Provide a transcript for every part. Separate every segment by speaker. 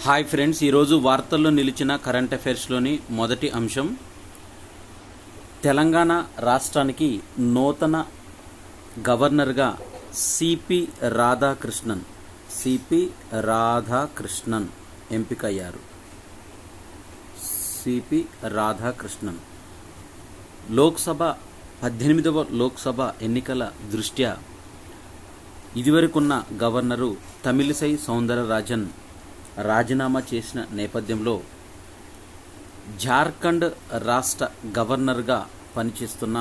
Speaker 1: Hi friends, ఈరోజు వార్తల్లో నిలిచిన కరెంట్ అఫైర్స్లోని మొదటి అంశం, తెలంగాణ రాష్ట్రానికి నూతన గవర్నర్గా సిపి రాధాకృష్ణన్ ఎంపికయ్యారు. సిపి రాధాకృష్ణన్ 18వ లోక్సభ ఎన్నికల దృష్ట్యా ఇదివరకున్న గవర్నరు తమిళిసై సౌందరరాజన్ రాజీనామా చేసిన నేపథ్యంలో జార్ఖండ్ రాష్ట్ర గవర్నర్గా పనిచేస్తున్న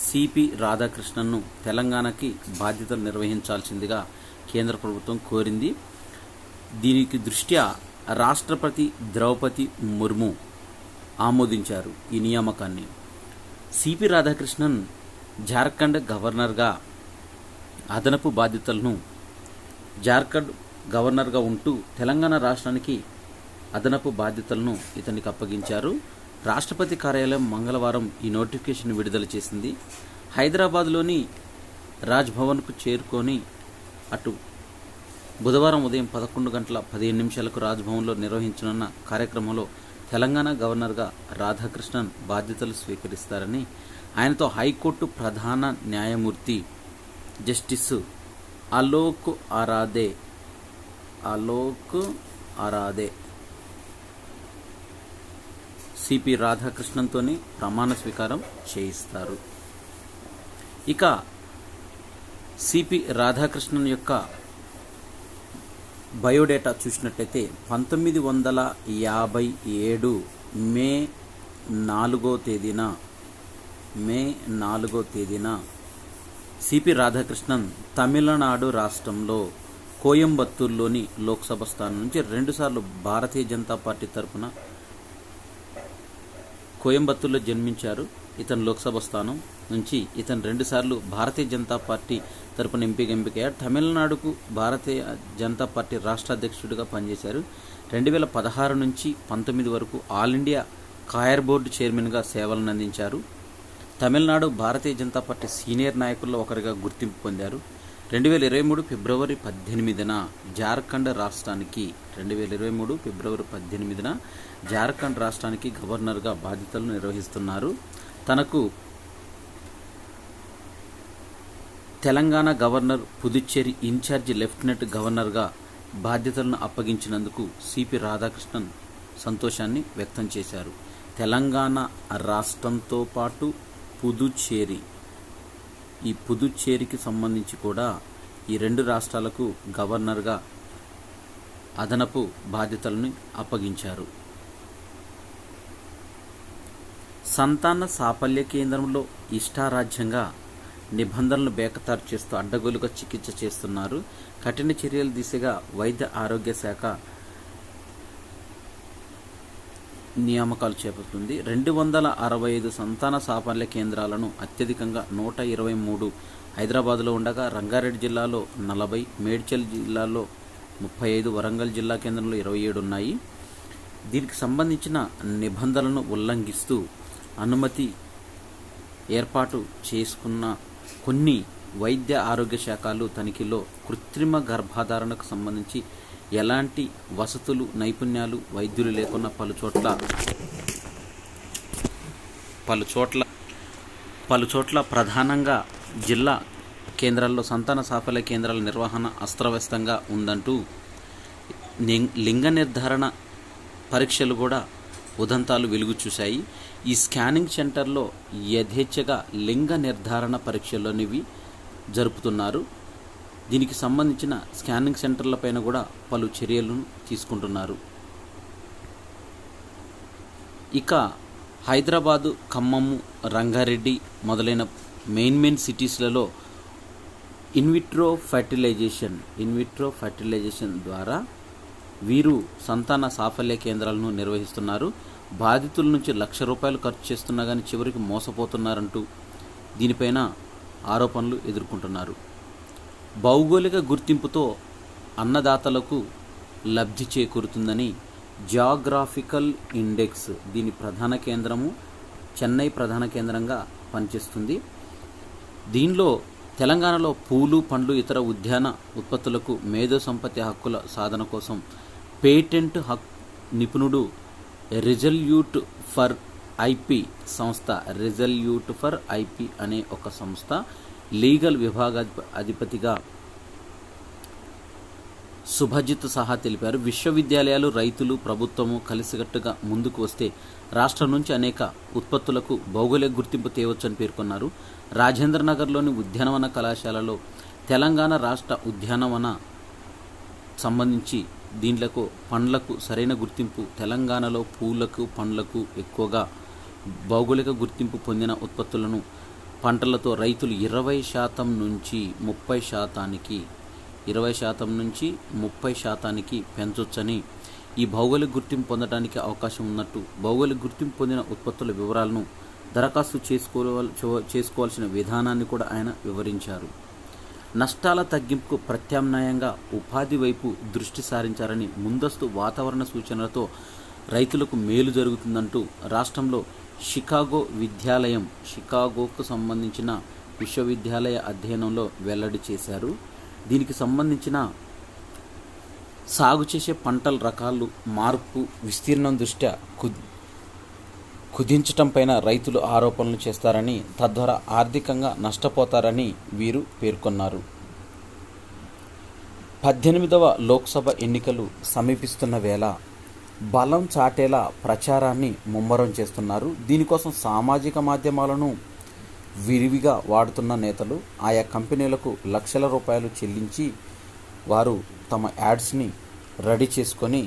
Speaker 1: సిపి రాధాకృష్ణన్ను తెలంగాణకి బాధ్యతలు నిర్వహించాల్సిందిగా కేంద్ర ప్రభుత్వం కోరింది. దీనికి దృష్ట్యా రాష్ట్రపతి ద్రౌపది ముర్ము ఆమోదించారు ఈ నియామకాన్ని. సిపి రాధాకృష్ణన్ జార్ఖండ్ గవర్నర్గా అదనపు బాధ్యతలను జార్ఖండ్ గవర్నర్గా ఉంటూ తెలంగాణ రాష్ట్రానికి అదనపు బాధ్యతలను ఇతనికి అప్పగించారు. రాష్ట్రపతి కార్యాలయం మంగళవారం ఈ నోటిఫికేషన్ విడుదల చేసింది. హైదరాబాద్లోని రాజ్భవన్కు చేరుకొని అటు బుధవారం ఉదయం 11:15 రాజ్భవన్లో నిర్వహించనున్న కార్యక్రమంలో తెలంగాణ గవర్నర్గా రాధాకృష్ణన్ బాధ్యతలు స్వీకరిస్తారని, ఆయనతో హైకోర్టు ప్రధాన న్యాయమూర్తి జస్టిస్ అలోక్ ఆరాదే సిపి రాధాకృష్ణన్తోని ప్రమాణ స్వీకారం చేయిస్తారు. ఇక సిపి రాధాకృష్ణన్ యొక్క బయోడేటా చూసినట్లయితే 1957 మే 4వ తేదీన సిపి రాధాకృష్ణన్ తమిళనాడు రాష్ట్రంలో కోయంబత్తూరులోని లోక్సభ స్థానం నుంచి 2 సార్లు భారతీయ జనతా పార్టీ తరఫున కోయంబత్తూరులో జన్మించారు. ఇతను లోక్సభ స్థానం నుంచి 2 సార్లు భారతీయ జనతా పార్టీ తరఫున ఎంపికయ్యారు. తమిళనాడుకు భారతీయ జనతా పార్టీ రాష్ట్ర అధ్యక్షుడిగా పనిచేశారు. 2016 నుంచి 19 వరకు ఆల్ ఇండియా కాయర్ బోర్డు చైర్మన్గా సేవలను అందించారు. తమిళనాడు భారతీయ జనతా పార్టీ సీనియర్ నాయకుల్లో ఒకరిగా గుర్తింపు పొందారు. 2023 ఫిబ్రవరి 18న జార్ఖండ్ రాష్ట్రానికి గవర్నర్గా బాధ్యతలు నిర్వహిస్తున్నారు. తనకు Telangana governor, Puducherry incharge lieutenant గవర్నర్గా బాధ్యతలను అప్పగించినందుకు సిపి రాధాకృష్ణన్ సంతోషాన్ని వ్యక్తం చేశారు. తెలంగాణ రాష్ట్రంతో పాటు పుదుచ్చేరికి సంబంధించి కూడా ఈ 2 రాష్ట్రాలకు గవర్నర్గా అదనపు బాధ్యతలను అప్పగించారు. సంతాన సాఫల్య కేంద్రంలో ఇష్టారాజ్యంగా నిబంధనలను బేఖతారు చేస్తూ అడ్డగోలుగా చికిత్స చేస్తున్నారు. కఠిన చర్యల దిశగా వైద్య ఆరోగ్య శాఖ నియామకాలు చేపడుతుంది. 265 సంతాన సాఫల్య కేంద్రాలను అత్యధికంగా 123 హైదరాబాద్లో ఉండగా, రంగారెడ్డి జిల్లాలో 40, మేడ్చల్ జిల్లాలో 35, వరంగల్ జిల్లా కేంద్రంలో 27 ఉన్నాయి. దీనికి సంబంధించిన నిబంధనలను ఉల్లంఘిస్తూ అనుమతి ఏర్పాటు చేసుకున్న కొన్ని వైద్య ఆరోగ్య శాఖలు తనిఖీలో కృత్రిమ గర్భధారణకు సంబంధించి ఎలాంటి వసతులు, నైపుణ్యాలు, వైద్యులు లేకున్న పలుచోట్ల ప్రధానంగా జిల్లా కేంద్రాల్లో సంతాన సాఫల్య కేంద్రాల నిర్వహణ అస్తవ్యస్తంగా ఉందంటూ లింగ నిర్ధారణ పరీక్షలు కూడా ఉదంతాలు వెలుగు చూశాయి. ఈ స్కానింగ్ సెంటర్లో యథేచ్ఛగా లింగ నిర్ధారణ పరీక్షలనేవి జరుపుతున్నారు. దీనికి సంబంధించిన స్కానింగ్ సెంటర్లపైన కూడా పలు చర్యలను తీసుకుంటున్నారు. ఇక హైదరాబాదు, ఖమ్మము, రంగారెడ్డి మొదలైన మెయిన్ సిటీస్లలో ఇన్విట్రో ఫర్టిలైజేషన్ ద్వారా వీరు సంతాన సాఫల్య కేంద్రాలను నిర్వహిస్తున్నారు. బాధితుల నుంచి ₹1,00,000 ఖర్చు చేస్తున్నా కానీ చివరికి మోసపోతున్నారంటూ దీనిపైన ఆరోపణలు ఎదుర్కొంటున్నారు. భౌగోళిక గుర్తింపుతో అన్నదాతలకు లబ్ధి చేకూరుతుందని జియోగ్రాఫికల్ ఇండెక్స్ దీని ప్రధాన కేంద్రము చెన్నై ప్రధాన కేంద్రంగా పనిచేస్తుంది. దీనిలో తెలంగాణలో పూలు, పండ్లు, ఇతర ఉద్యాన ఉత్పత్తులకు మేధో సంపత్తి హక్కుల సాధన కోసం పేటెంట్ హక్ నిపుణుడు రిజల్యూట్ ఫర్ ఐపి సంస్థ, రిజల్యూట్ ఫర్ ఐపి అనే ఒక సంస్థ లీగల్ విభాగ అధిపతిగా సుభజిత్ సహా తెలిపారు. విశ్వవిద్యాలయాలు, రైతులు, ప్రభుత్వము కలిసికట్టుగా ముందుకు వస్తే రాష్ట్రం నుంచి అనేక ఉత్పత్తులకు భౌగోళిక గుర్తింపు తేవచ్చని పేర్కొన్నారు. రాజేంద్రనగర్లోని ఉద్యానవన కళాశాలలో తెలంగాణ రాష్ట్ర ఉద్యానవన సంబంధించి దీంట్లకు పండ్లకు సరైన గుర్తింపు, తెలంగాణలో పూలకు పండ్లకు ఎక్కువగా భౌగోళిక గుర్తింపు పొందిన ఉత్పత్తులను పంటలతో రైతులు 20% నుంచి 30% పెంచొచ్చని, ఈ భౌగోళిక గుర్తింపు పొందడానికి అవకాశం ఉన్నట్టు, భౌగోళిక గుర్తింపు పొందిన ఉత్పత్తుల వివరాలను దరఖాస్తు చేసుకోవాల్సిన విధానాన్ని కూడా ఆయన వివరించారు. నష్టాల తగ్గింపుకు ప్రత్యామ్నాయంగా ఉపాధి వైపు దృష్టి సారించారని, ముందస్తు వాతావరణ సూచనలతో రైతులకు మేలు జరుగుతుందంటూ రాష్ట్రంలో షికాగోకు సంబంధించిన విశ్వవిద్యాలయ అధ్యయనంలో వెల్లడి చేశారు. దీనికి సంబంధించిన సాగు చేసే పంటల రకాలు మార్పు, విస్తీర్ణం దృష్ట్యా కుదించటంపైన రైతులు ఆరోపణలు చేస్తారని, తద్వారా ఆర్థికంగా నష్టపోతారని వీరు పేర్కొన్నారు. 18వ లోక్సభ ఎన్నికలు సమీపిస్తున్న వేళ బలం చాటేలా ప్రచారాన్ని ముమ్మరం చేస్తున్నారు. దీనికోసం సామాజిక మాధ్యమాలను విరివిగా వాడుతున్న నేతలు ఆయా కంపెనీలకు లక్షల రూపాయలు చెల్లించి వారు తమ యాడ్స్ని రెడీ చేసుకొని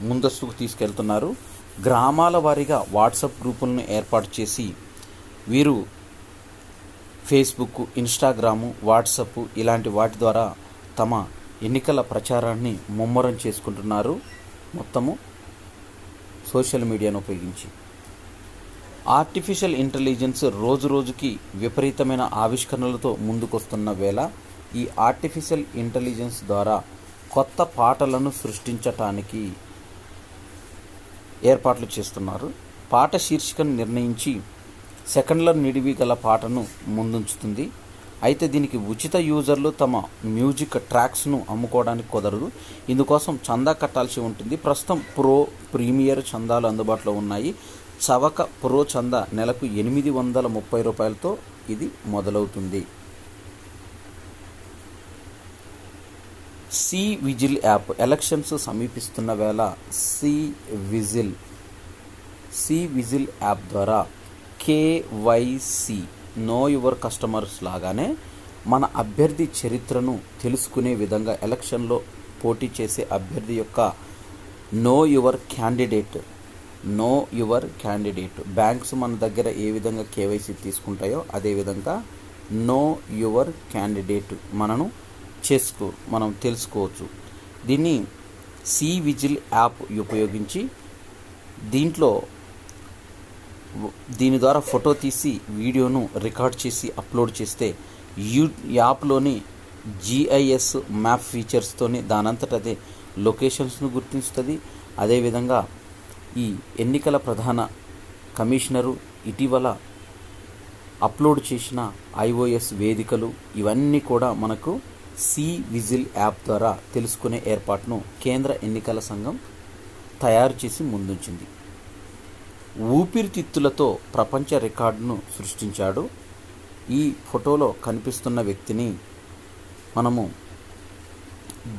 Speaker 1: ముందస్తుకు తీసుకెళ్తున్నారు. గ్రామాల వారీగా వాట్సాప్ గ్రూపులను ఏర్పాటు చేసి వీరు ఫేస్బుక్, ఇన్స్టాగ్రాము, వాట్సాప్ ఇలాంటి వాటి ద్వారా తమ ఎన్నికల ప్రచారాన్ని ముమ్మరం చేసుకుంటున్నారు. మొత్తము సోషల్ మీడియాను ఉపయోగించి ఆర్టిఫిషియల్ ఇంటెలిజెన్స్ రోజు రోజుకి విపరీతమైన ఆవిష్కరణలతో ముందుకొస్తున్న వేళ ఈ ఆర్టిఫిషియల్ ఇంటెలిజెన్స్ ద్వారా కొత్త పాటలను సృష్టించటానికి ఏర్పాట్లు చేస్తున్నారు. పాట శీర్షికను నిర్ణయించి సెకండ్ల నిడివి గల పాటను ముందుంచుతుంది. అయితే దీనికి ఉచిత యూజర్లు తమ మ్యూజిక్ ట్రాక్స్ను అమ్ముకోవడానికి కుదరదు. ఇందుకోసం చందా కట్టాల్సి ఉంటుంది. ప్రస్తుతం ప్రో, ప్రీమియర్ చందాలు అందుబాటులో ఉన్నాయి. చవక ప్రో చందా నెలకు 830 రూపాయలతో ఇది మొదలవుతుంది. సి విజిల్ యాప్ ఎలక్షన్స్ సమీపిస్తున్న వేళ సి విజిల్ యాప్ ద్వారా కేవైసి నో యువర్ కస్టమర్స్ లాగానే మన అభ్యర్థి చరిత్రను తెలుసుకునే విధంగా ఎలక్షన్లో పోటీ చేసే అభ్యర్థి యొక్క నో యువర్ క్యాండిడేట్ బ్యాంక్స్ మన దగ్గర ఏ విధంగా కేవైసీ తీసుకుంటాయో అదేవిధంగా నో యువర్ క్యాండిడేట్ మనం తెలుసుకోవచ్చు. దీన్ని సి విజిల్ యాప్ ఉపయోగించి దీని ద్వారా ఫోటో తీసి వీడియోను రికార్డ్ చేసి అప్లోడ్ చేస్తే యాప్లోని GIS మ్యాప్ ఫీచర్స్తోని దానంతట అదే లొకేషన్స్ను గుర్తిస్తుంది. అదేవిధంగా ఈ ఎన్నికల ప్రధాన కమిషనరు ఇటీవల అప్లోడ్ చేసిన iOS వేదికలు ఇవన్నీ కూడా మనకు సి విజిల్ యాప్ ద్వారా తెలుసుకునే ఏర్పాటును కేంద్ర ఎన్నికల సంఘం తయారు చేసి ముందుంచింది. ఊపిరితిత్తులతో ప్రపంచ రికార్డును సృష్టించాడు. ఈ ఫోటోలో కనిపిస్తున్న వ్యక్తిని మనము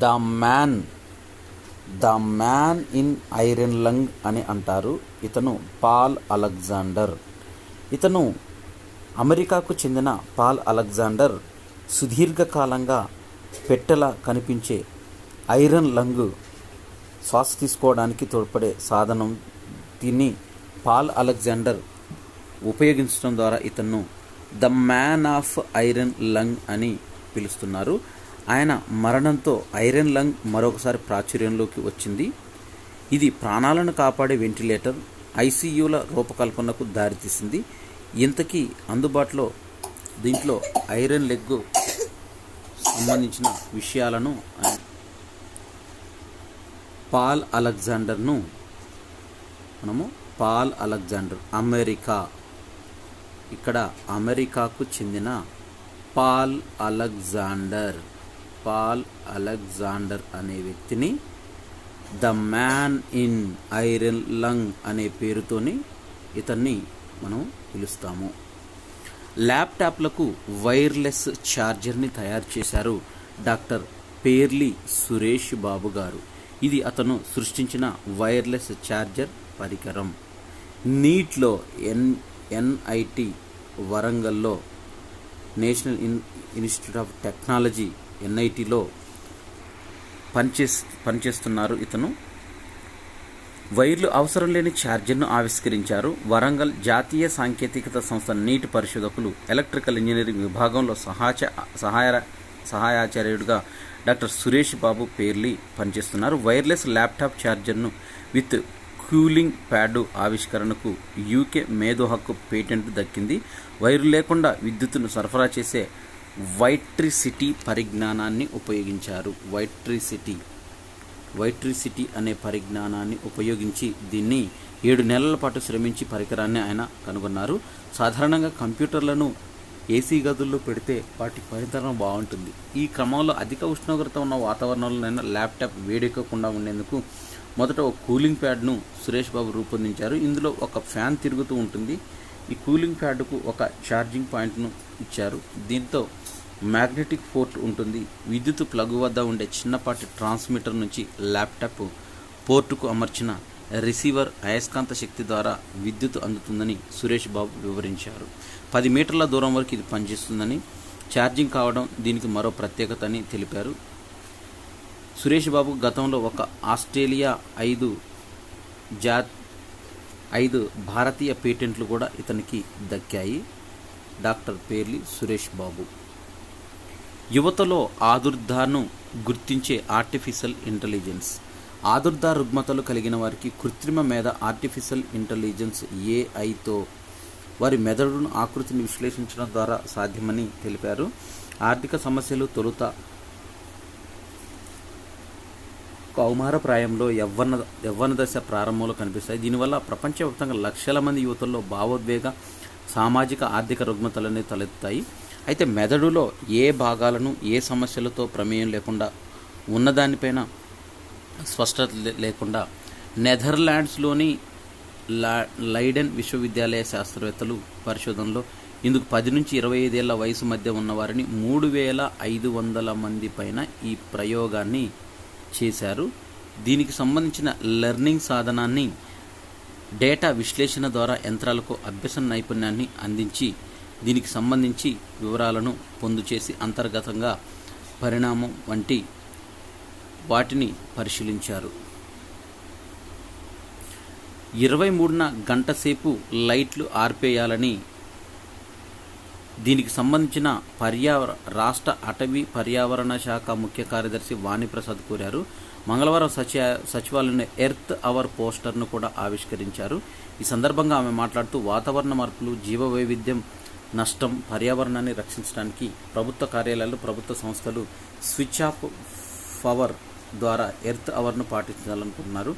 Speaker 1: the man in iron lung అని అంటారు. ఇతను పాల్ అలెగ్జాండర్. ఇతను అమెరికాకు చెందిన పాల్ అలెగ్జాండర్ సుదీర్ఘకాలంగా పెట్టెలా కనిపించే ఐరన్ లంగ్ శ్వాస తీసుకోవడానికి తోడ్పడే సాధనం. దీన్ని పాల్ అలెగ్జాండర్ ఉపయోగించడం ద్వారా ఇతన్ను the man of iron lung అని పిలుస్తున్నారు. ఆయన మరణంతో ఐరన్ లంగ్ మరొకసారి ప్రాచుర్యంలోకి వచ్చింది. ఇది ప్రాణాలను కాపాడే వెంటిలేటర్, ICUల రూపకల్పనకు దారితీసింది. ఇంతకీ అందుబాటులో దీంట్లో ఐరన్ లెగ్ సంబంధించిన విషయాలను పాల్ అలెగ్జాండర్ అమెరికాకు చెందిన పాల్ అలెగ్జాండర్ పాల్ అలెగ్జాండర్ అనే వ్యక్తిని the man in iron lung అనే పేరుతోని ఇతన్ని మనం పిలుస్తాము. ల్యాప్టాప్లకు వైర్లెస్ ఛార్జర్ని తయారు చేశారు డాక్టర్ పేర్లి సురేష్ బాబు గారు. ఇది అతను సృష్టించిన వైర్లెస్ ఛార్జర్ పరికరం. నీట్లో ఎన్ఐటి వరంగల్లో నేషనల్ ఇన్స్టిట్యూట్ ఆఫ్ టెక్నాలజీ ఎన్ఐటిలో పనిచేస్తున్నారు ఇతను. వైర్లు అవసరం లేని ఛార్జర్ను ఆవిష్కరించారు. వరంగల్ జాతీయ సాంకేతికత సంస్థ నీటి పరిశోధకులు ఎలక్ట్రికల్ ఇంజనీరింగ్ విభాగంలో సహాయాచార్యుడిగా డాక్టర్ సురేష్ బాబు పేర్లి పనిచేస్తున్నారు. వైర్లెస్ ల్యాప్టాప్ ఛార్జర్ను విత్ కూలింగ్ ప్యాడ్ ఆవిష్కరణకు యూకే మేధో హక్కు పేటెంట్ దక్కింది. వైరు లేకుండా విద్యుత్తును సరఫరా చేసే వైట్రిసిటీ పరిజ్ఞానాన్ని ఉపయోగించారు. వైట్రిసిటీ అనే పరిజ్ఞానాన్ని ఉపయోగించి దీన్ని 7 నెలల పాటు శ్రమించి పరికరాన్ని ఆయన కనుగొన్నారు. సాధారణంగా కంప్యూటర్లను ఏసీ గదుల్లో పెడితే వాటి పనితనం బాగుంటుంది. ఈ క్రమంలో అధిక ఉష్ణోగ్రత ఉన్న వాతావరణంలోనైనా ల్యాప్టాప్ వేడెక్కకుండా ఉండేందుకు మొదట ఒక కూలింగ్ ప్యాడ్ను సురేష్ బాబు రూపొందించారు. ఇందులో ఒక ఫ్యాన్ తిరుగుతూ ఉంటుంది. ఈ కూలింగ్ ప్యాడ్కు ఒక ఛార్జింగ్ పాయింట్ను ఇచ్చారు. దీంతో మ్యాగ్నెటిక్ పోర్ట్ ఉంటుంది. విద్యుత్ ప్లగ్ వద్ద ఉండే చిన్నపాటి ట్రాన్స్మిటర్ నుంచి ల్యాప్టాప్ పోర్టుకు అమర్చిన రిసీవర్ అయస్కాంత శక్తి ద్వారా విద్యుత్ అందుతుందని సురేష్ బాబు వివరించారు. 10 మీటర్ల దూరం వరకు ఇది పనిచేస్తుందని, ఛార్జింగ్ కావడం దీనికి మరో ప్రత్యేకత అని తెలిపారు. సురేష్ బాబు గతంలో ఒక ఆస్ట్రేలియా 5 భారతీయ పేటెంట్లు కూడా ఇతనికి దక్కాయి. డాక్టర్ పేర్లి సురేష్ బాబు. యువతలో ఆదుర్దాను గుర్తించే ఆర్టిఫిషియల్ ఇంటెలిజెన్స్. ఆదుర్దా రుగ్మతలు కలిగిన వారికి కృత్రిమ మేధ ఆర్టిఫిషియల్ ఇంటెలిజెన్స్ ఏఐతో వారి మెదడును ఆకృతిని విశ్లేషించడం ద్వారా సాధ్యమని తెలిపారు. ఆర్థిక సమస్యలు తొలుత కౌమార ప్రాయంలో యవ్వన దశ ప్రారంభంలో కనిపిస్తాయి. దీనివల్ల ప్రపంచవ్యాప్తంగా లక్షల మంది యువతుల్లో భావోద్వేగ, సామాజిక, ఆర్థిక రుగ్మతలనేవి తలెత్తాయి. అయితే మెదడులో ఏ భాగాలను ఏ సమస్యలతో ప్రమేయం లేకుండా ఉన్నదానిపైన స్పష్టత లేకుండా నెదర్లాండ్స్లోని లైడెన్ విశ్వవిద్యాలయ శాస్త్రవేత్తలు పరిశోధనలో ఇందుకు 10 నుంచి 25 ఏళ్ల వయసు మధ్య ఉన్నవారిని 3500 మంది పైన ఈ ప్రయోగాన్ని చేశారు. దీనికి సంబంధించిన లెర్నింగ్ సాధనాన్ని డేటా విశ్లేషణ ద్వారా యంత్రాలకు అభ్యసన నైపుణ్యాన్ని అందించి దీనికి సంబంధించి వివరాలను పొందుచేసి అంతర్గతంగా పరిణామం వంటి వాటిని పరిశీలించారు. 23న గంట సేపు లైట్లు ఆర్పేయాలని దీనికి సంబంధించిన రాష్ట్ర అటవీ పర్యావరణ శాఖ ముఖ్య కార్యదర్శి వాణిప్రసాద్ కోరారు. మంగళవారం సచివాలయంలో ఎర్త్ అవర్ పోస్టర్ను కూడా ఆవిష్కరించారు. ఈ సందర్భంగా ఆమె మాట్లాడుతూ వాతావరణ మార్పులు, జీవ వైవిధ్యం నష్టం, పర్యావరణాన్ని రక్షించడానికి ప్రభుత్వ కార్యాలయాలు, ప్రభుత్వ సంస్థలు స్విచ్ ఆఫ్ పవర్ ద్వారా ఎర్త్ అవర్ను పాటించాలనుకుంటున్నారు.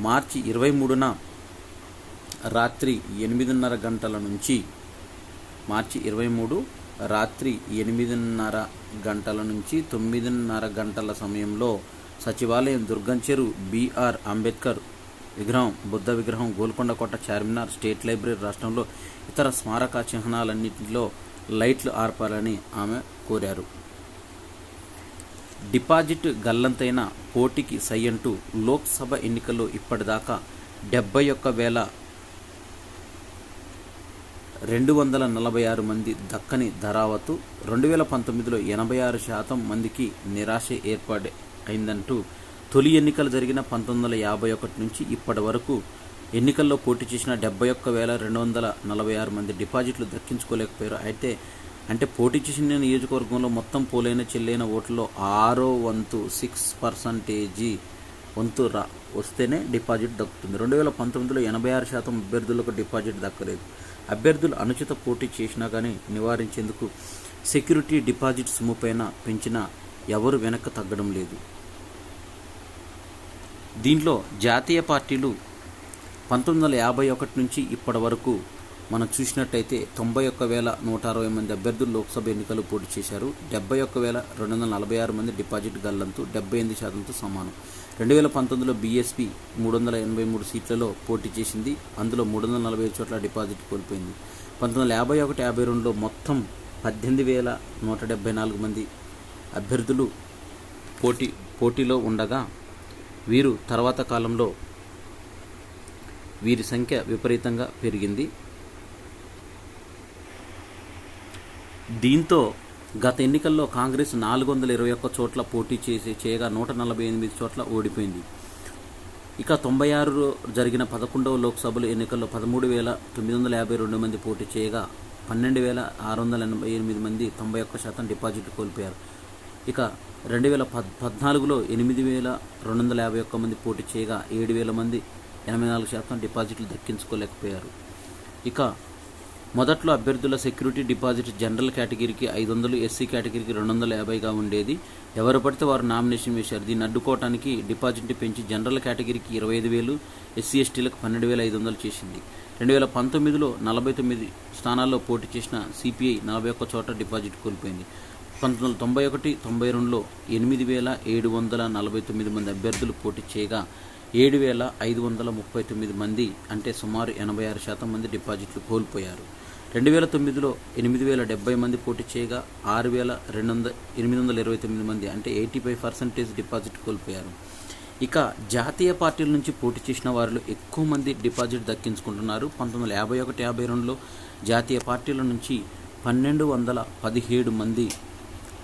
Speaker 1: మార్చి 23న రాత్రి 8:30 గంటల నుంచి మార్చి 23 రాత్రి 8:30 గంటల నుంచి 9:30 గంటల సమయంలో సచివాలయం, దుర్గంచెరు, బిఆర్ అంబేద్కర్ విగ్రహం, బుద్ధ విగ్రహం, గోల్కొండ కోట, చార్మినార్, స్టేట్ లైబ్రరీ, రాష్ట్రంలో ఇతర స్మారక చిహ్నాలన్నింటిలో లైట్లు ఆర్పాలని ఆమె కోరారు. డిపాజిట్ గల్లంతైన పోటీకి సై అంటూ లోక్సభ ఎన్నికల్లో ఇప్పటిదాకా 71,246 మంది దక్కని ధరావతు 2019లో 86% మందికి నిరాశ అయిందంటూ తొలి ఎన్నికలు జరిగిన 1951 నుంచి ఇప్పటి వరకు ఎన్నికల్లో పోటీ చేసిన 71,246 మంది డిపాజిట్లు దక్కించుకోలేకపోయారు. అంటే పోటీ చేసిన నియోజకవర్గంలో మొత్తం పోలైన చెల్లైన ఓట్లలో 6 వంతు 6% వంతు వస్తేనే డిపాజిట్ దక్కుతుంది. 2019లో 86% అభ్యర్థులకు డిపాజిట్ దక్కలేదు. అభ్యర్థులు అనుచిత పోటీ చేసినా కానీ నివారించేందుకు సెక్యూరిటీ డిపాజిట్ సొమ్ముపైన పెంచినా ఎవరు వెనక్కి తగ్గడం లేదు. దీంట్లో జాతీయ పార్టీలు 1951 నుంచి ఇప్పటి వరకు మనం చూసినట్టయితే 91,160 మంది అభ్యర్థులు లోక్సభ ఎన్నికలు పోటీ చేశారు. 71,246 మంది డిపాజిట్ గల్లంతు 78%తో సమానం. 2019లో బీఎస్పీ 383 సీట్లలో పోటీ చేసింది. అందులో 345 చోట్ల డిపాజిట్ కోల్పోయింది. 1951-52లో మొత్తం 18,174 మంది అభ్యర్థులు పోటీలో ఉండగా వీరు తర్వాత కాలంలో వీరి సంఖ్య విపరీతంగా పెరిగింది. దీంతో గత ఎన్నికల్లో కాంగ్రెస్ 421 చోట్ల పోటీ చేయగా 148 చోట్ల ఓడిపోయింది. ఇక 96లో జరిగిన 11వ లోక్సభ ఎన్నికల్లో 13,952 మంది పోటీ చేయగా 12,688 మంది 91% డిపాజిట్లు కోల్పోయారు. ఇక 2014లో 8,251 మంది పోటీ చేయగా 7,000 మంది 84% డిపాజిట్లు దక్కించుకోలేకపోయారు. ఇక మొదట్లో అభ్యర్థుల సెక్యూరిటీ డిపాజిట్ జనరల్ కేటగిరీకి 500, ఎస్సీ కేటగిరీకి 250గా ఉండేది. ఎవరు పడితే వారు నామినేషన్ వేశారు. దీన్ని అడ్డుకోవడానికి డిపాజిట్ని పెంచి జనరల్ కేటగిరీకి 25,000, ఎస్సీ ఎస్టీలకు 12,500 చేసింది. 2019లో 49 స్థానాల్లో పోటీ చేసిన సిపిఐ 41 చోట డిపాజిట్ కోల్పోయింది. 1991-92లో 8,749 మంది అభ్యర్థులు పోటీ చేయగా 7,539 మంది అంటే సుమారు 86% మంది డిపాజిట్లు కోల్పోయారు. 2009లో 8,070 మంది పోటీ చేయగా 6,829 మంది అంటే 85% డిపాజిట్ కోల్పోయారు. ఇక జాతీయ పార్టీల నుంచి పోటీ చేసిన వారిలో ఎక్కువ మంది డిపాజిట్ దక్కించుకుంటున్నారు. 1951-52లో జాతీయ పార్టీల నుంచి 1,217 మంది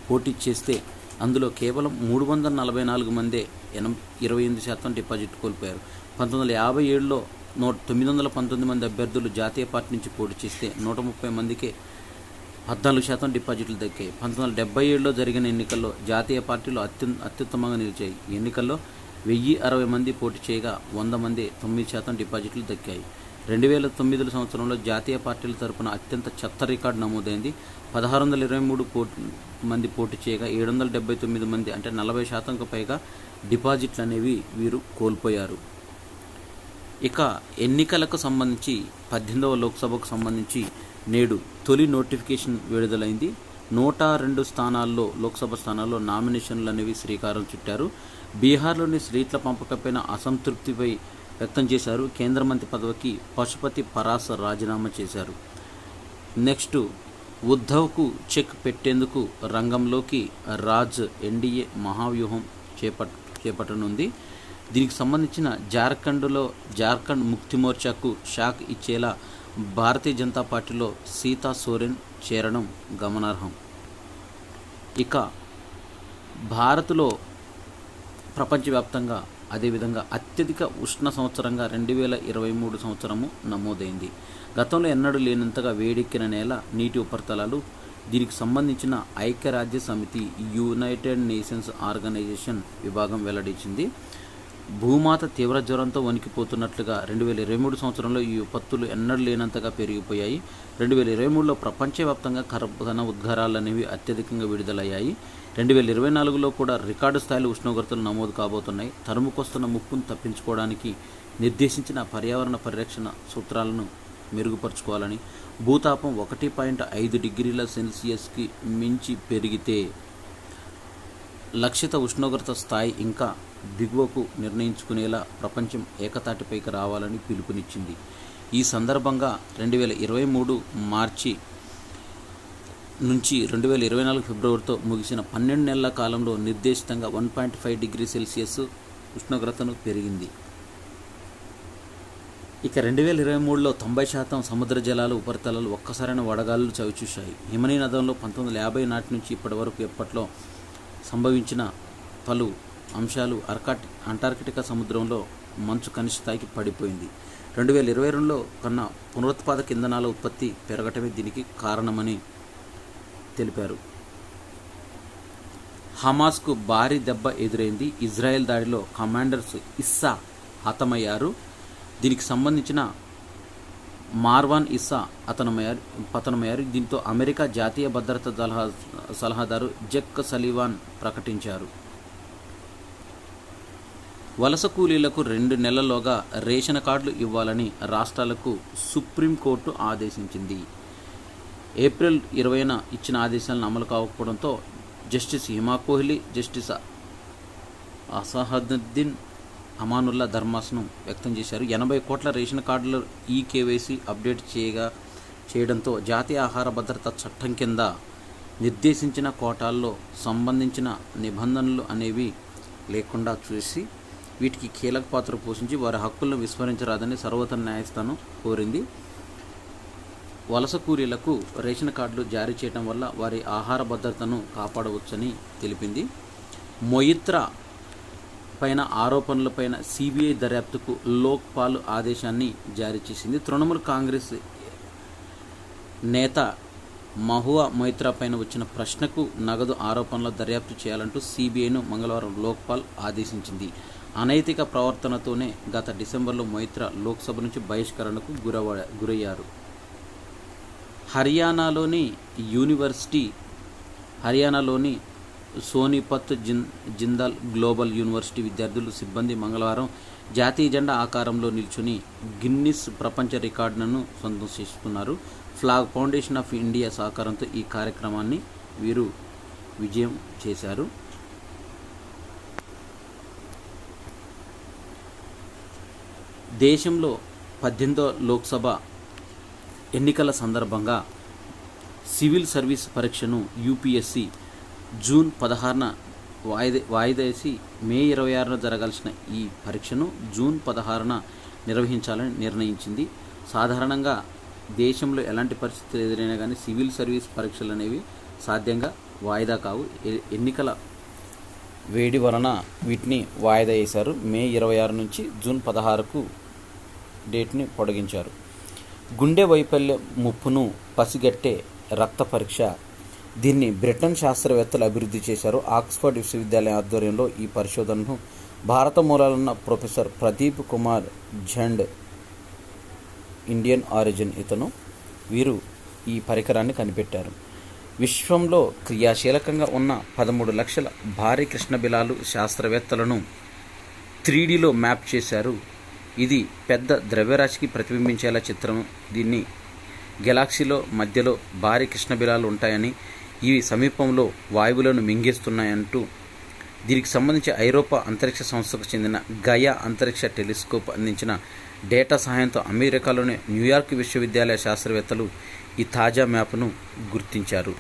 Speaker 1: పోటీ చేస్తే అందులో కేవలం 344 మందే 28% డిపాజిట్ కోల్పోయారు. 1957లో 919 మంది అభ్యర్థులు జాతీయ పార్టీ నుంచి పోటీ చేస్తే 130 మందికే 14% డిపాజిట్లు దక్కాయి. 1977లో జరిగిన ఎన్నికల్లో జాతీయ పార్టీలు అత్యుత్తమంగా నిలిచాయి. ఈ ఎన్నికల్లో 1,060 మంది పోటీ చేయగా 100 మంది 9% డిపాజిట్లు దక్కాయి. 2009 సంవత్సరంలో జాతీయ పార్టీల తరపున అత్యంత చెత్త రికార్డు నమోదైంది. 1,623 మంది పోటీ చేయగా 779 మంది అంటే 40%కు పైగా డిపాజిట్లు అనేవి వీరు కోల్పోయారు. ఇక ఎన్నికలకు సంబంధించి 18వ లోక్సభకు సంబంధించి నేడు తొలి నోటిఫికేషన్ విడుదలైంది. 102 స్థానాల్లో లోక్సభ స్థానాల్లో నామినేషన్లు అనేవి శ్రీకారం చుట్టారు. బీహార్లోని సీట్ల పంపకపైన అసంతృప్తిపై వ్యక్తం చేశారు. కేంద్ర మంత్రి పదవికి పశుపతి పరాస్ రాజీనామా చేశారు. నెక్స్ట్ ఉద్ధవ్కు చెక్ పెట్టేందుకు రంగంలోకి రాజ్ ఎన్డీఏ మహావ్యూహం చేపట్టనుంది. దీనికి సంబంధించిన జార్ఖండ్ ముక్తి మోర్చాకు షాక్ ఇచ్చేలా భారతీయ జనతా పార్టీలో సీతా సోరెన్ చేరడం గమనార్హం. ఇక భారత్లో ప్రపంచవ్యాప్తంగా అదేవిధంగా అత్యధిక ఉష్ణ సంవత్సరంగా 2023 సంవత్సరము నమోదైంది. గతంలో ఎన్నడూ లేనంతగా వేడెక్కిన నేల, నీటి ఉపరితలాలు. దీనికి సంబంధించిన ఐక్యరాజ్య సమితి యునైటెడ్ నేషన్స్ ఆర్గనైజేషన్ విభాగం వెల్లడించింది. భూమాత తీవ్ర జ్వరంతో వణికిపోతున్నట్లుగా 2023 సంవత్సరంలో ఈ విపత్తులు ఎన్నడూ లేనంతగా పెరిగిపోయాయి. 2023లో ప్రపంచవ్యాప్తంగా కర్బన ఉద్గారాలు అనేవి అత్యధికంగా విడుదలయ్యాయి. 2024లో కూడా రికార్డు స్థాయిలో ఉష్ణోగ్రతలు నమోదు కాబోతున్నాయి. తరుముకొస్తున్న ముప్పును తప్పించుకోవడానికి నిర్దేశించిన పర్యావరణ పరిరక్షణ సూత్రాలను మెరుగుపరుచుకోవాలని, భూతాపం 1.5 డిగ్రీల సెల్సియస్కి మించి పెరిగితే లక్షిత ఉష్ణోగ్రత స్థాయి ఇంకా దిగువకు నిర్ణయించుకునేలా ప్రపంచం ఏకతాటిపైకి రావాలని పిలుపునిచ్చింది. ఈ సందర్భంగా 2023 మార్చి నుంచి 2024 ఫిబ్రవరితో ముగిసిన 12 నెలల కాలంలో నిర్దేశితంగా 1.5 డిగ్రీ సెల్సియస్ ఉష్ణోగ్రతను పెరిగింది. ఇక 2023లో 90% సముద్ర జలాలు ఉపరితలాలు ఒక్కసారైన వడగాలులు చవిచూశాయి. హిమనీ నదంలో 1950 నాటి నుంచి ఇప్పటి వరకు ఎప్పట్లో సంభవించిన పలు అంశాలు అంటార్కిటికా సముద్రంలో మంచు కనిష్ట స్థాయికి పడిపోయింది. 2022లో కన్నా పునరుత్పాదక ఇంధనాల ఉత్పత్తి పెరగటమే దీనికి కారణమని తెలిపారు. హమాస్కు భారీ దెబ్బ ఎదురైంది. ఇజ్రాయెల్ దాడిలో కమాండర్స్ ఇస్సా హతమయ్యారు. దీనికి సంబంధించిన మార్వాన్ ఇస్సా పతనమయ్యారు. దీంతో అమెరికా జాతీయ భద్రతా సలహాదారు జక్ సలీవాన్ ప్రకటించారు. వలస కూలీలకు 2 నెలల్లోగా రేషన్ కార్డులు ఇవ్వాలని రాష్ట్రాలకు సుప్రీంకోర్టు ఆదేశించింది. ఏప్రిల్ 20న ఇచ్చిన ఆదేశాలను అమలు కాకపోవడంతో జస్టిస్ హిమా కోహ్లీ, జస్టిస్ అసహదుద్దీన్ అమానుల్లా ధర్మాసనం వ్యక్తం చేశారు. 80 కోట్ల రేషన్ కార్డులు ఈకేవైసీ అప్డేట్ చేయడంతో జాతీయ ఆహార భద్రతా చట్టం కింద నిర్దేశించిన కోటాల్లో సంబంధించిన నిబంధనలు అనేవి లేకుండా చూసి వీటికి కీలక పాత్ర పోషించి వారి హక్కులను విస్మరించరాదని సర్వోన్నత న్యాయస్థానం కోరింది. వలస కూలీలకు రేషన్ కార్డులు జారీ చేయడం వల్ల వారి ఆహార భద్రతను కాపాడవచ్చని తెలిపింది. మొయిత్రా పైన ఆరోపణలపైన సిబిఐ దర్యాప్తుకు లోక్పాల్ ఆదేశాన్ని జారీ చేసింది. తృణమూల్ కాంగ్రెస్ నేత మహువా మొయిత్రా పైన వచ్చిన ప్రశ్నకు నగదు ఆరోపణల దర్యాప్తు చేయాలంటూ సిబిఐను మంగళవారం లోక్పాల్ ఆదేశించింది. అనైతిక ప్రవర్తనతోనే గత డిసెంబర్లో మొయిత్రా లోక్సభ నుంచి బహిష్కరణకు గురయ్యారు. హర్యానాలోని సోనిపత్ జిందాల్ గ్లోబల్ యూనివర్సిటీ విద్యార్థులు సిబ్బంది మంగళవారం జాతీయ జెండా ఆకారంలో నిల్చుని గిన్నిస్ ప్రపంచ రికార్డులను సొంతం చేసుకున్నారు. ఫ్లాగ్ ఫౌండేషన్ ఆఫ్ ఇండియా సహకారంతో ఈ కార్యక్రమాన్ని వీరు విజయం చేశారు. దేశంలో 18వ లోక్సభ ఎన్నికల సందర్భంగా సివిల్ సర్వీస్ పరీక్షను యూపీఎస్సీ జూన్ 16న వాయిదా వేసి మే 26న జరగాల్సిన ఈ పరీక్షను జూన్ 16న నిర్వహించాలని నిర్ణయించింది. సాధారణంగా దేశంలో ఎలాంటి పరిస్థితులు ఎదురైనా కానీ సివిల్ సర్వీస్ పరీక్షలు అనేవి సాధ్యంగా వాయిదా కావు. ఎన్నికల వేడి వలన వీటిని వాయిదా వేశారు. మే 26 నుంచి జూన్ 16కు డేట్ని పొడిగించారు. గుండె వైఫల్యం ముప్పును పసిగట్టే రక్త పరీక్ష, దీన్ని బ్రిటన్ శాస్త్రవేత్తలు అభివృద్ధి చేశారు. ఆక్స్ఫర్డ్ విశ్వవిద్యాలయం ఆధ్వర్యంలో ఈ పరిశోధనను భారత మూలాలున్న professor Pradeep Kumar Jhand, Indian origin వీరు ఈ పరికరాన్ని కనిపెట్టారు. విశ్వంలో క్రియాశీలకంగా ఉన్న 13 లక్షల భారీ కృష్ణబిలాలు శాస్త్రవేత్తలను 3Dలో మ్యాప్ చేశారు. ఇది పెద్ద ద్రవ్యరాశికి ప్రతిబింబించేలా చిత్రం. దీన్ని గెలాక్సీలో మధ్యలో భారీ కృష్ణబిలాలు ఉంటాయని, ఇవి సమీపంలో వాయువులను మింగేస్తున్నాయంటూ దీనికి సంబంధించి ఐరోపా అంతరిక్ష సంస్థకు చెందిన గయా అంతరిక్ష టెలిస్కోప్ అందించిన డేటా సహాయంతో అమెరికాలోని న్యూయార్క్ విశ్వవిద్యాలయ శాస్త్రవేత్తలు ఈ తాజా మ్యాప్ను గుర్తించారు.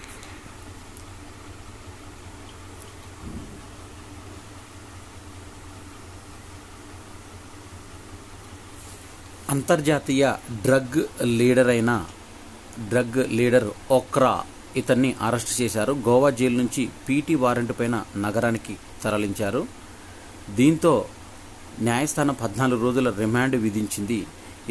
Speaker 1: అంతర్జాతీయ డ్రగ్ లీడర్ ఓక్రా ఇతన్ని అరెస్ట్ చేశారు. గోవా జైలు నుంచి పీటీ వారెంట్ పైన నగరానికి తరలించారు. దీంతో న్యాయస్థానం 14 రోజుల రిమాండ్ విధించింది.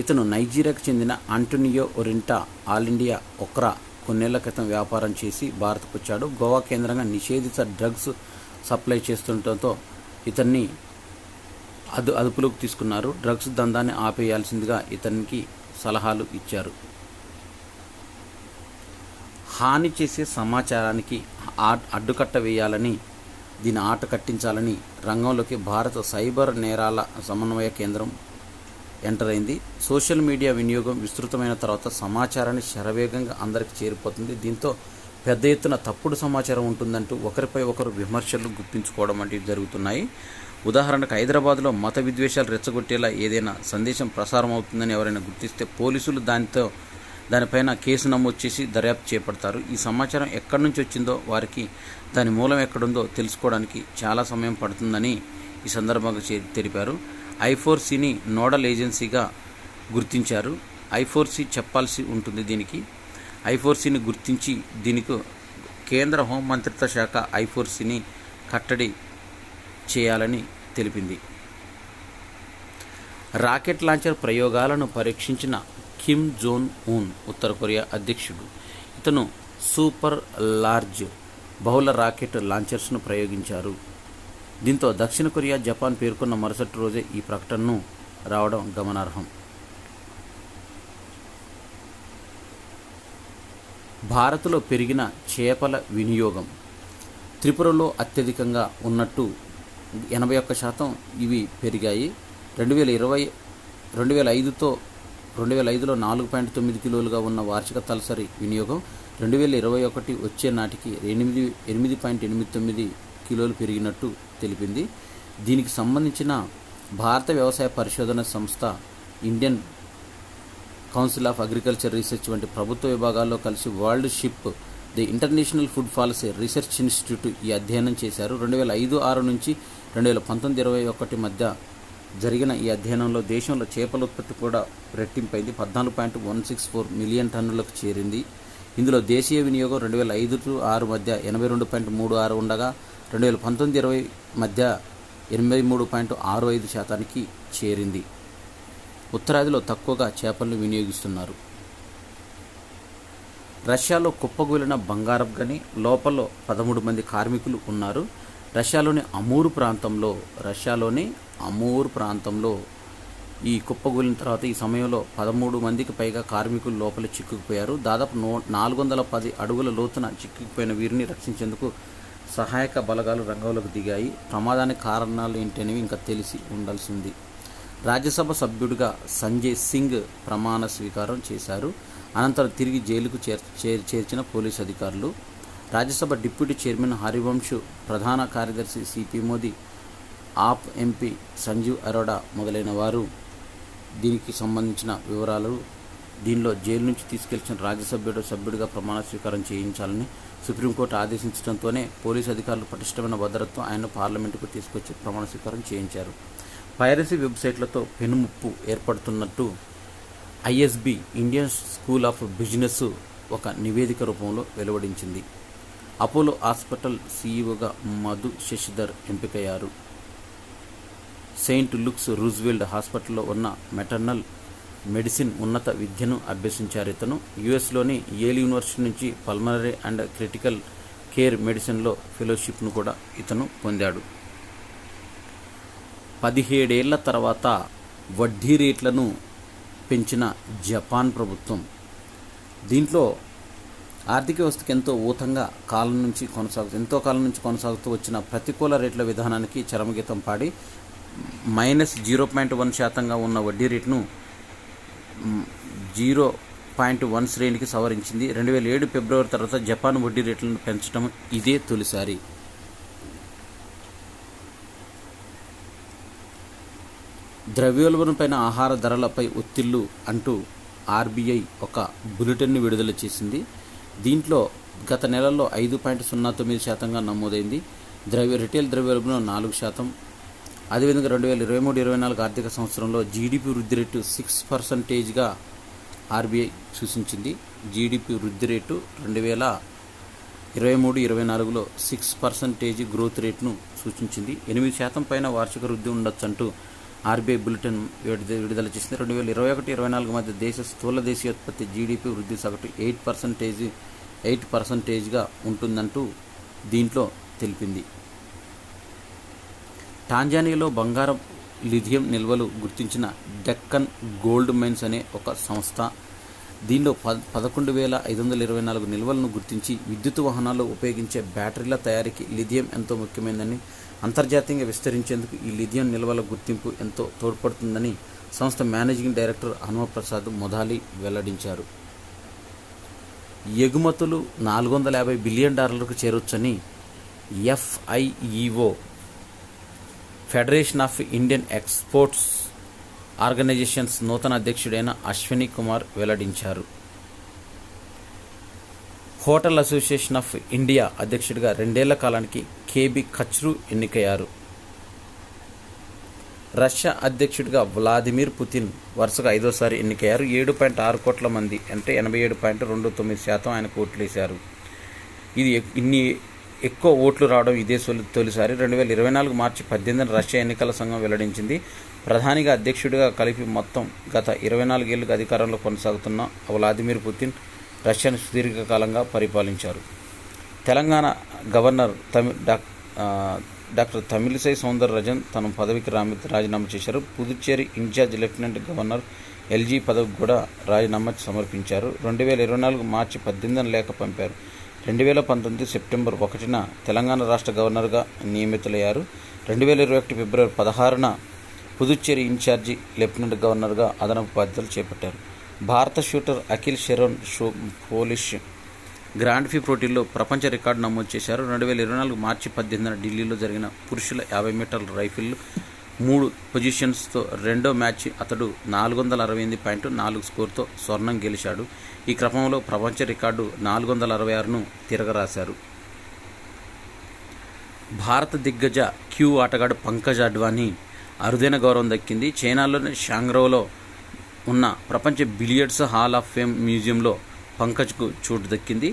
Speaker 1: ఇతను నైజీరియాకు చెందిన ఆంటోనియో ఒరింటా. ఆల్ ఇండియా ఓక్రా కొన్నేళ్ల క్రితం వ్యాపారం చేసి భారత్కు వచ్చాడు. గోవా కేంద్రంగా నిషేధిత డ్రగ్స్ సప్లై చేస్తుండటంతో ఇతన్ని అదుపులోకి తీసుకున్నారు. డ్రగ్స్ దందాన్ని ఆపేయాల్సిందిగా ఇతనికి సలహాలు ఇచ్చారు. హాని చేసే సమాచారానికి అడ్డుకట్ట వేయాలని, దీని ఆట కట్టించాలని రంగంలోకి భారత సైబర్ నేరాల సమన్వయ కేంద్రం ఎంటర్ అయింది. సోషల్ మీడియా వినియోగం విస్తృతమైన తర్వాత సమాచారాన్ని శరవేగంగా అందరికి చేరిపోతుంది. దీంతో పెద్ద ఎత్తున తప్పుడు సమాచారం ఉంటుందంటూ ఒకరిపై ఒకరు విమర్శలు గుప్పించుకోవడం వంటివి జరుగుతున్నాయి. ఉదాహరణకు హైదరాబాద్లో మత విద్వేషాలు రెచ్చగొట్టేలా ఏదైనా సందేశం ప్రసారం అవుతుందని ఎవరైనా గుర్తిస్తే పోలీసులు దానిపైన కేసు నమోదు చేసి దర్యాప్తు చేపడతారు. ఈ సమాచారం ఎక్కడి నుంచి వచ్చిందో, వారికి దాని మూలం ఎక్కడుందో తెలుసుకోవడానికి చాలా సమయం పడుతుందని ఈ సందర్భంగా తెలిపారు. I4Cని నోడల్ ఏజెన్సీగా గుర్తించారు. I4C చెప్పాల్సి ఉంటుంది. దీనికి I4Cని గుర్తించి దీనికి కేంద్ర హోంమంత్రిత్వ శాఖ I4Cని కట్టడి చేయాలని తెలిపింది. రాకెట్ లాంచర్ ప్రయోగాలను పరీక్షించిన కిమ్ జోంగ్ ఉన్ ఉత్తర కొరియా అధ్యక్షుడు. ఇతను సూపర్ లార్జ్ బహుళ రాకెట్ లాంచర్స్ను ప్రయోగించారు. దీంతో దక్షిణ కొరియా, జపాన్ పేర్కొన్న మరుసటి రోజే ఈ ప్రకటనను రావడం గమనార్హం. భారత్లో పెరిగిన చేపల వినియోగం త్రిపురలో అత్యధికంగా ఉన్నట్టు 81% ఇవి పెరిగాయి. 2005లో 4.9 కిలోలుగా ఉన్న వార్షిక తలసరి వినియోగం 2021 వచ్చే నాటికి 8.89 కిలోలు పెరిగినట్టు తెలిపింది. దీనికి సంబంధించిన భారత వ్యవసాయ పరిశోధన సంస్థ, Indian council of agriculture research వంటి ప్రభుత్వ విభాగాల్లో కలిసి world ship, the international food policy research institute ఈ అధ్యయనం చేశారు. 2005-6 నుంచి 2019-21 మధ్య జరిగిన ఈ అధ్యయనంలో దేశంలో చేపల ఉత్పత్తి కూడా రెట్టింపైంది. 14.164 మిలియన్ టన్నులకు చేరింది. ఇందులో దేశీయ వినియోగం 2005-6 మధ్య 82.36 ఉండగా 2019-20 మధ్య 83.65% చేరింది. ఉత్తరాదిలో తక్కువగా చేపలను వినియోగిస్తున్నారు. రష్యాలో కుప్పగూలిన బంగారపు గని, లోపల 13 మంది కార్మికులు ఉన్నారు. రష్యాలోని అమూర్ ప్రాంతంలో ఈ కుప్పగూలిన తర్వాత ఈ సమయంలో 13 మందికి పైగా కార్మికులు లోపల చిక్కుకుపోయారు. దాదాపు 410 అడుగుల లోతున చిక్కుకుపోయిన వీరిని రక్షించేందుకు సహాయక బలగాలు రంగంలోకి దిగాయి. ప్రమాదానికి కారణాలు ఏంటనేవి ఇంకా తెలిసి ఉండాల్సింది. రాజ్యసభ సభ్యుడిగా సంజయ్ సింగ్ ప్రమాణ స్వీకారం చేశారు. అనంతరం తిరిగి జైలుకు చేర్చిన పోలీసు అధికారులు. రాజ్యసభ డిప్యూటీ చైర్మన్ హరివంశ్, ప్రధాన కార్యదర్శి సిపి మోదీ, ఆప్ ఎంపీ సంజీవ్ అరోడా మొదలైన వారు దీనికి సంబంధించిన వివరాలు. దీనిలో జైలు నుంచి తీసుకెళ్లిన సభ్యుడిగా ప్రమాణ స్వీకారం చేయించాలని సుప్రీంకోర్టు ఆదేశించడంతోనే పోలీసు అధికారులు పటిష్టమైన భద్రతతో ఆయన పార్లమెంటుకు తీసుకొచ్చి ప్రమాణ స్వీకారం చేయించారు. పైరసీ వెబ్సైట్లతో పెనుముప్పు ఏర్పడుతున్నట్టు ISB, Indian school of business ఒక నివేదిక రూపంలో వెలువడించింది. అపోలో హాస్పిటల్ సీఈఓగా మధు శశిధర్ ఎంపికయ్యారు. సెయింట్ లుక్స్ రూజ్వెల్ట్ హాస్పిటల్లో ఉన్న మెటర్నల్ మెడిసిన్ ఉన్నత విద్యను అభ్యసించారు. ఇతను యుఎస్లోని యేల్ యూనివర్సిటీ నుంచి పల్మనరీ అండ్ క్రిటికల్ కేర్ మెడిసిన్లో ఫెలోషిప్ను కూడా ఇతను పొందాడు. 17 ఏళ్ల తర్వాత వడ్డీ రేట్లను పెంచిన జపాన్ ప్రభుత్వం. దీంట్లో ఆర్థిక వ్యవస్థకు ఎంతో కాలం నుంచి కొనసాగుతూ వచ్చిన ప్రతికూల రేట్ల విధానానికి చరమగీతం పాడి -0.1% ఉన్న వడ్డీ రేటును 0.1 శ్రేణికి సవరించింది. 2007 ఫిబ్రవరి తర్వాత జపాన్ వడ్డీ రేట్లను పెంచడం ఇదే తొలిసారి. ద్రవ్యోల్బణంపైన ఆహార ధరలపై ఒత్తిళ్లు అంటూ ఆర్బీఐ ఒక బులెటిన్ను విడుదల చేసింది. దీంట్లో గత నెలలో 5.09% నమోదైంది. రిటైల్ ద్రవ్యోల్బణం 4%. అదేవిధంగా 2023-24 ఆర్థిక సంవత్సరంలో జీడిపి వృద్ధి రేటు 6%గా ఆర్బీఐ సూచించింది. జీడిపి వృద్ధి రేటు 2023-24లో 6% గ్రోత్ రేటును సూచించింది. 8% పైన వార్షిక వృద్ధి ఉండొచ్చంటూ ఆర్బీఐ బులెటిన్ విడుదల చేసింది. 2021-24 మధ్య దేశ స్థూల దేశీయోత్పత్తి జీడిపి వృద్ధి సగటు 8%గా ఉంటుందంటూ దీంట్లో తెలిపింది. టాంజానియాలో బంగారం, లిథియం నిల్వలు గుర్తించిన డెక్కన్ గోల్డ్ మైన్స్ అనే ఒక సంస్థ. దీనిలో 11,524 నిల్వలను గుర్తించి విద్యుత్ వాహనాల్లో ఉపయోగించే బ్యాటరీల తయారీకి లిథియం ఎంతో ముఖ్యమైనదని, అంతర్జాతీయంగా విస్తరించేందుకు ఈ లిథియం నిల్వల గుర్తింపు ఎంతో తోడ్పడుతుందని సంస్థ మేనేజింగ్ డైరెక్టర్ హనుమప్రసాద్ మొధాలి వెల్లడించారు. ఎగుమతులు $450 బిలియన్ చేరొచ్చని FIEO, federation of Indian exports organisations నూతన అధ్యక్షుడైన అశ్విని కుమార్ వెల్లడించారు. హోటల్ అసోసియేషన్ ఆఫ్ ఇండియా అధ్యక్షుడిగా 2 ఏళ్ల కాలానికి కేబీ ఖచ్రూ ఎన్నికయ్యారు. రష్యా అధ్యక్షుడిగా వ్లాదిమిర్ పుతిన్ వరుసగా 5వసారి ఎన్నికయ్యారు. 7.6 కోట్ల మంది అంటే 87.29% ఆయనకు ఓట్లేశారు. ఇది ఇన్ని ఎక్కువ ఓట్లు రావడం ఇదే తొలిసారి. 2024 మార్చి 18న రష్యా ఎన్నికల సంఘం వెల్లడించింది. ప్రధానిగా అధ్యక్షుడిగా కలిపి మొత్తం గత 24 ఏళ్లుగా అధికారంలో కొనసాగుతున్న వ్లాదిమిర్ పుతిన్ రష్యాను సుదీర్ఘకాలంగా పరిపాలించారు. తెలంగాణ గవర్నర్ డాక్టర్ తమిళిసై సౌందరరాజన్ తన పదవికి రాజీనామా చేశారు. Puducherry incharge lieutenant governor LG పదవికి కూడా రాజీనామా సమర్పించారు. 2024 మార్చి 18న లేఖ పంపారు. 2019 సెప్టెంబర్ 1న తెలంగాణ రాష్ట్ర గవర్నర్గా నియమితులయ్యారు. 2021 ఫిబ్రవరి 16న పుదుచ్చేరి ఇన్ఛార్జి లెఫ్టినెంట్ గవర్నర్గా అదనపు బాధ్యతలు చేపట్టారు. భారత shooter Akhil Sheoran Polish grand prix పోటీల్లో ప్రపంచ రికార్డు నమోదు చేశారు. 2024 మార్చి 18న ఢిల్లీలో జరిగిన పురుషుల 50 మీటర్ల రైఫిల్ 3 పొజిషన్స్తో రెండో మ్యాచ్ అతడు 468.4 స్కోరుతో స్వర్ణం గెలిచాడు. ఈ క్రమంలో ప్రపంచ రికార్డు 466ను తిరగరాశారు. భారత దిగ్గజ క్యూ ఆటగాడు పంకజ్ అడ్వాణి అరుదైన గౌరవం దక్కింది. చైనాలోని షాంగ్రోలో ఉన్న ప్రపంచ బిలియర్డ్స్ హాల్ ఆఫ్ ఫేమ్ మ్యూజియంలో పంకజ్కు చోటు దక్కింది.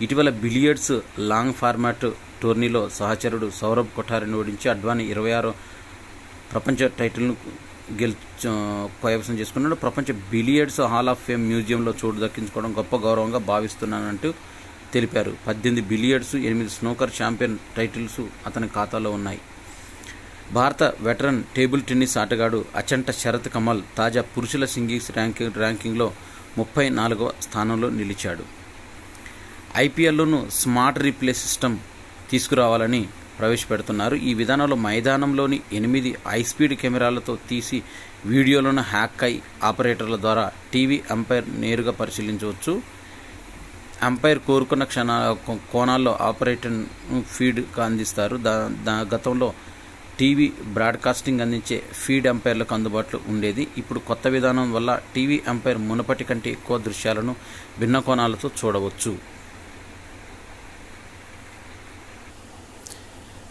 Speaker 1: ఇటీవల బిలియర్డ్స్ లాంగ్ ఫార్మాట్ టోర్నీలో సహచరుడు సౌరభ్ కొఠారిని ఓడించి అడ్వాణి 26వ ప్రపంచ టైటిల్ను కైవసం చేసుకున్నాడు. ప్రపంచ బిలియర్డ్స్ హాల్ ఆఫ్ ఫేమ్ మ్యూజియంలో చోటు దక్కించుకోవడం గొప్ప గౌరవంగా భావిస్తున్నానంటూ తెలిపారు. 18 బిలియర్డ్స్, 8 స్నూకర్ ఛాంపియన్ టైటిల్స్ అతని ఖాతాలో ఉన్నాయి. భారత వెటరన్ టేబుల్ టెన్నిస్ ఆటగాడు అచంట శరత్ కమల్ తాజా పురుషుల సింగిల్స్ ర్యాంకింగ్లో 34వ స్థానంలో నిలిచాడు. ఐపీఎల్లోనూ స్మార్ట్ రీప్లే సిస్టమ్ తీసుకురావాలని ప్రవేశపెడుతున్నారు. ఈ విధానంలో మైదానంలోని 8 హైస్పీడ్ కెమెరాలతో తీసి వీడియోలను హ్యాక్ అయి ఆపరేటర్ల ద్వారా టీవీ అంపైర్ నేరుగా పరిశీలించవచ్చు. అంపైర్ కోరుకున్న కోణాల్లో ఆపరేటర్ ఫీడ్గా అందిస్తారు. గతంలో టీవీ బ్రాడ్కాస్టింగ్ అందించే ఫీడ్ అంపైర్లకు అందుబాటులో ఉండేది. ఇప్పుడు కొత్త విధానం వల్ల టీవీ అంపైర్ మునుపటి కంటే ఎక్కువ దృశ్యాలను భిన్న కోణాలతో చూడవచ్చు.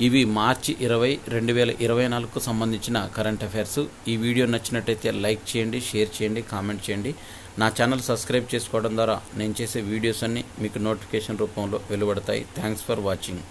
Speaker 1: ఇవి మార్చి 20, 2024కు సంబంధించిన కరెంట్ అఫైర్స్. ఈ వీడియో నచ్చినట్టయితే లైక్ చేయండి, షేర్ చేయండి, కామెంట్ చేయండి. నా ఛానల్ సబ్స్క్రైబ్ చేసుకోవడం ద్వారా నేను చేసే వీడియోస్ అన్నీ మీకు నోటిఫికేషన్ రూపంలో వెలువడతాయి. Thanks for watching.